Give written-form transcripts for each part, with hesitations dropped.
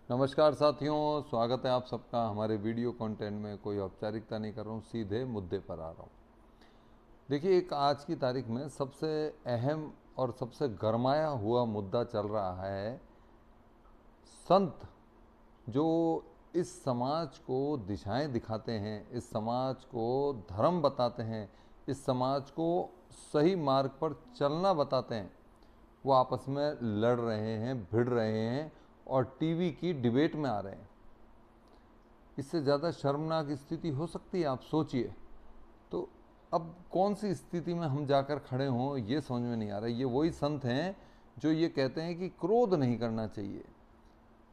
नमस्कार साथियों, स्वागत है आप सबका हमारे वीडियो कंटेंट में। कोई औपचारिकता नहीं कर रहा हूँ, सीधे मुद्दे पर आ रहा हूँ। देखिए, एक आज की तारीख में सबसे अहम और सबसे गरमाया हुआ मुद्दा चल रहा है। संत जो इस समाज को दिशाएं दिखाते हैं, इस समाज को धर्म बताते हैं, इस समाज को सही मार्ग पर चलना बताते हैं, वो आपस में लड़ रहे हैं, भिड़ रहे हैं और टीवी की डिबेट में आ रहे हैं। इससे ज़्यादा शर्मनाक स्थिति हो सकती है? आप सोचिए। तो अब कौन सी स्थिति में हम जाकर खड़े हों, ये समझ में नहीं आ रहा। ये वही संत हैं जो ये कहते हैं कि क्रोध नहीं करना चाहिए,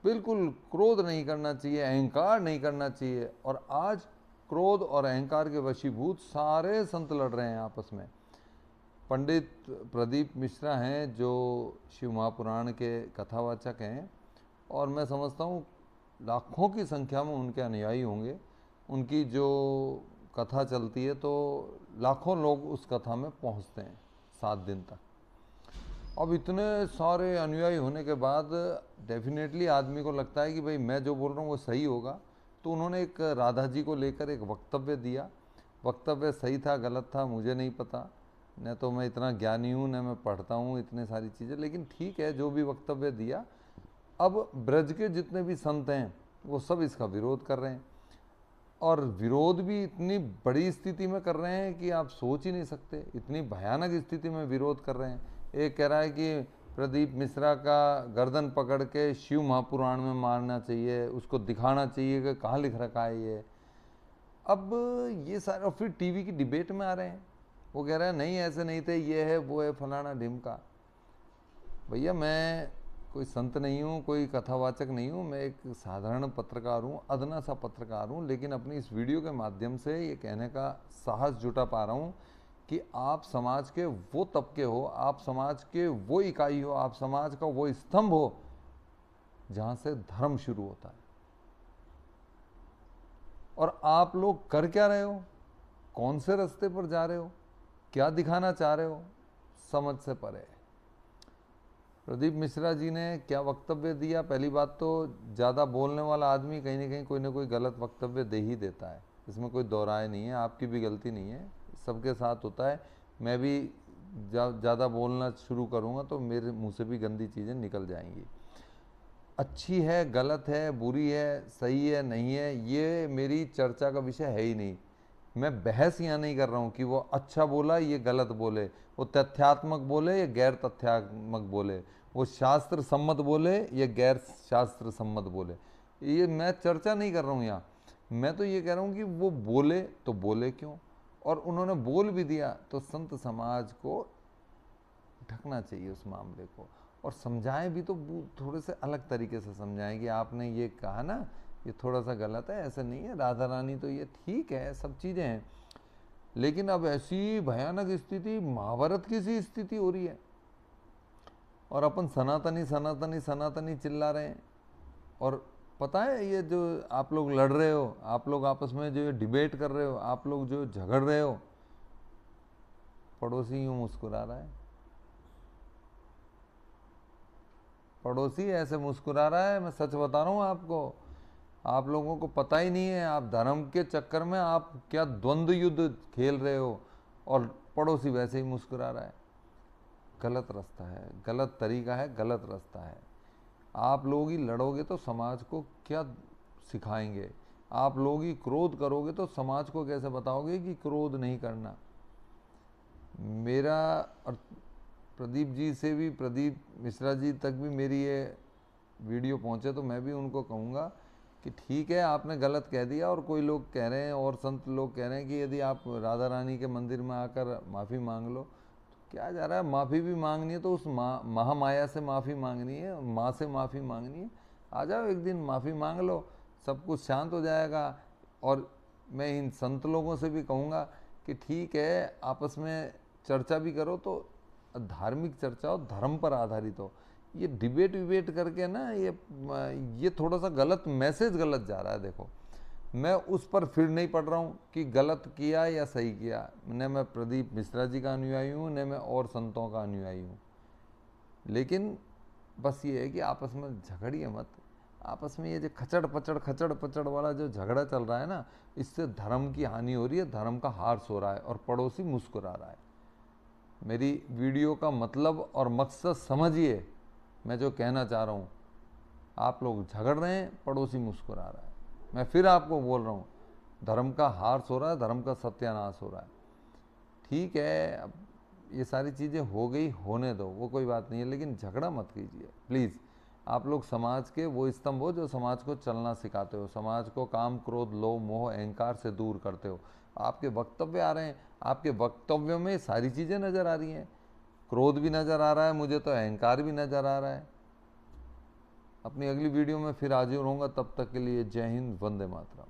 बिल्कुल क्रोध नहीं करना चाहिए, अहंकार नहीं करना चाहिए। और आज क्रोध और अहंकार के वशीभूत सारे संत लड़ रहे हैं आपस में। पंडित प्रदीप मिश्रा हैं जो शिव महापुराण के कथावाचक हैं, और मैं समझता हूँ लाखों की संख्या में उनके अनुयायी होंगे। उनकी जो कथा चलती है तो लाखों लोग उस कथा में पहुँचते हैं 7 दिन तक। अब इतने सारे अनुयायी होने के बाद डेफिनेटली आदमी को लगता है कि भाई मैं जो बोल रहा हूँ वो सही होगा। तो उन्होंने एक राधा जी को लेकर एक वक्तव्य दिया। वक्तव्य सही था गलत था मुझे नहीं पता, न तो मैं इतना ज्ञानी हूँ न मैं पढ़ता हूँ इतने सारी चीज़ें, लेकिन ठीक है जो भी वक्तव्य दिया। अब ब्रज के जितने भी संत हैं वो सब इसका विरोध कर रहे हैं, और विरोध भी इतनी बड़ी स्थिति में कर रहे हैं कि आप सोच ही नहीं सकते। इतनी भयानक स्थिति में विरोध कर रहे हैं। एक कह रहा है कि प्रदीप मिश्रा का गर्दन पकड़ के शिव महापुराण में मारना चाहिए, उसको दिखाना चाहिए कि कहाँ लिख रखा है ये। अब ये सारा फिर टीवी की डिबेट में आ रहे हैं। वो कह रहा है नहीं ऐसे नहीं थे, ये है वो है फलाना ढिमका। भैया मैं कोई संत नहीं हूँ, कोई कथावाचक नहीं हूँ, मैं एक साधारण पत्रकार हूँ, अदना सा पत्रकार हूँ। लेकिन अपनी इस वीडियो के माध्यम से ये कहने का साहस जुटा पा रहा हूँ कि आप समाज के वो तबके हो, आप समाज के वो इकाई हो, आप समाज का वो स्तंभ हो जहाँ से धर्म शुरू होता है। और आप लोग कर क्या रहे हो, कौन से रास्ते पर जा रहे हो, क्या दिखाना चाह रहे हो, समझ से परे है। प्रदीप मिश्रा जी ने क्या वक्तव्य दिया? पहली बात तो ज़्यादा बोलने वाला आदमी कहीं ना कोई गलत वक्तव्य दे ही देता है, इसमें कोई दो राय नहीं है। आपकी भी गलती नहीं है, सबके साथ होता है। मैं भी ज़्यादा बोलना शुरू करूँगा तो मेरे मुंह से भी गंदी चीज़ें निकल जाएंगी। अच्छी है गलत है बुरी है सही है नहीं है, ये मेरी चर्चा का विषय है ही नहीं। मैं बहस यहाँ नहीं कर रहा हूँ कि वो अच्छा बोला ये गलत बोले, वो तथ्यात्मक बोले या गैर तथ्यात्मक बोले, वो शास्त्र सम्मत बोले या गैर शास्त्र सम्मत बोले, ये मैं चर्चा नहीं कर रहा हूँ यहाँ। मैं तो ये कह रहा हूँ कि वो बोले तो बोले क्यों, और उन्होंने बोल भी दिया तो संत समाज को ढकना चाहिए उस मामले को, और समझाएं भी तो थोड़े से अलग तरीके से समझाएं कि आपने ये कहा ना ये थोड़ा सा गलत है, ऐसा नहीं है। राधा रानी तो ये ठीक है, सब चीज़ें हैं, लेकिन अब ऐसी भयानक स्थिति महाभारत की सी स्थिति हो रही है और अपन सनातनी सनातनी सनातनी चिल्ला रहे हैं। और पता है ये जो आप लोग लड़ रहे हो, आप लोग आपस में जो डिबेट कर रहे हो, आप लोग जो झगड़ रहे हो, पड़ोसी यूं मुस्कुरा रहा है, पड़ोसी ऐसे मुस्कुरा रहा है। मैं सच बता रहा हूँ आपको, आप लोगों को पता ही नहीं है, आप धर्म के चक्कर में आप क्या द्वंद्व युद्ध खेल रहे हो, और पड़ोसी वैसे ही मुस्कुरा रहा है। गलत रास्ता है, गलत तरीका है, गलत रास्ता है। आप लोग ही लड़ोगे तो समाज को क्या सिखाएंगे? आप लोग ही क्रोध करोगे तो समाज को कैसे बताओगे कि क्रोध नहीं करना? मेरा और प्रदीप जी से भी, प्रदीप मिश्रा जी तक भी मेरी ये वीडियो पहुंचे तो मैं भी उनको कहूँगा कि ठीक है आपने गलत कह दिया, और कोई लोग कह रहे हैं और संत लोग कह रहे हैं कि यदि आप राधा रानी के मंदिर में आकर माफ़ी मांग लो तो क्या जा रहा है। माफ़ी भी मांगनी है तो उस महामाया से माफ़ी मांगनी है, माँ से माफ़ी मांगनी है। आ जाओ एक दिन माफ़ी मांग लो, सब कुछ शांत हो जाएगा। और मैं इन संत लोगों से भी कहूँगा कि ठीक है आपस में चर्चा भी करो तो धार्मिक चर्चा हो, धर्म पर आधारित हो। ये डिबेट विबेट करके ना ये थोड़ा सा गलत मैसेज गलत जा रहा है। देखो मैं उस पर फिर नहीं पड़ रहा हूँ कि गलत किया या सही किया, न मैं प्रदीप मिश्रा जी का अनुयायी हूँ न मैं और संतों का अनुयायी हूँ। लेकिन बस ये है कि आपस में झगड़िए मत। आपस में ये जो खचड़ पचड़ वाला जो झगड़ा चल रहा है ना, इससे धर्म की हानि हो रही है, धर्म का हार्स हो रहा है और पड़ोसी मुस्कुरा रहा है। मेरी वीडियो का मतलब और मकसद समझिए, मैं जो कहना चाह रहा हूँ। आप लोग झगड़ रहे हैं, पड़ोसी मुस्कुरा रहा है। मैं फिर आपको बोल रहा हूँ, धर्म का हार्स हो रहा है, धर्म का सत्यानाश हो रहा है। ठीक है, अब ये सारी चीज़ें हो गई, होने दो, वो कोई बात नहीं है, लेकिन झगड़ा मत कीजिए प्लीज़। आप लोग समाज के वो स्तंभ हो जो समाज को चलना सिखाते हो, समाज को काम, क्रोध, लोभ, मोह, अहंकार से दूर करते हो। आपके वक्तव्य आ रहे हैं, आपके वक्तव्यों में सारी चीज़ें नज़र आ रही हैं। क्रोध भी नज़र आ रहा है मुझे, तो अहंकार भी नज़र आ रहा है। अपनी अगली वीडियो में फिर हाजिर होऊंगा, तब तक के लिए जय हिंद, वंदे मातरम।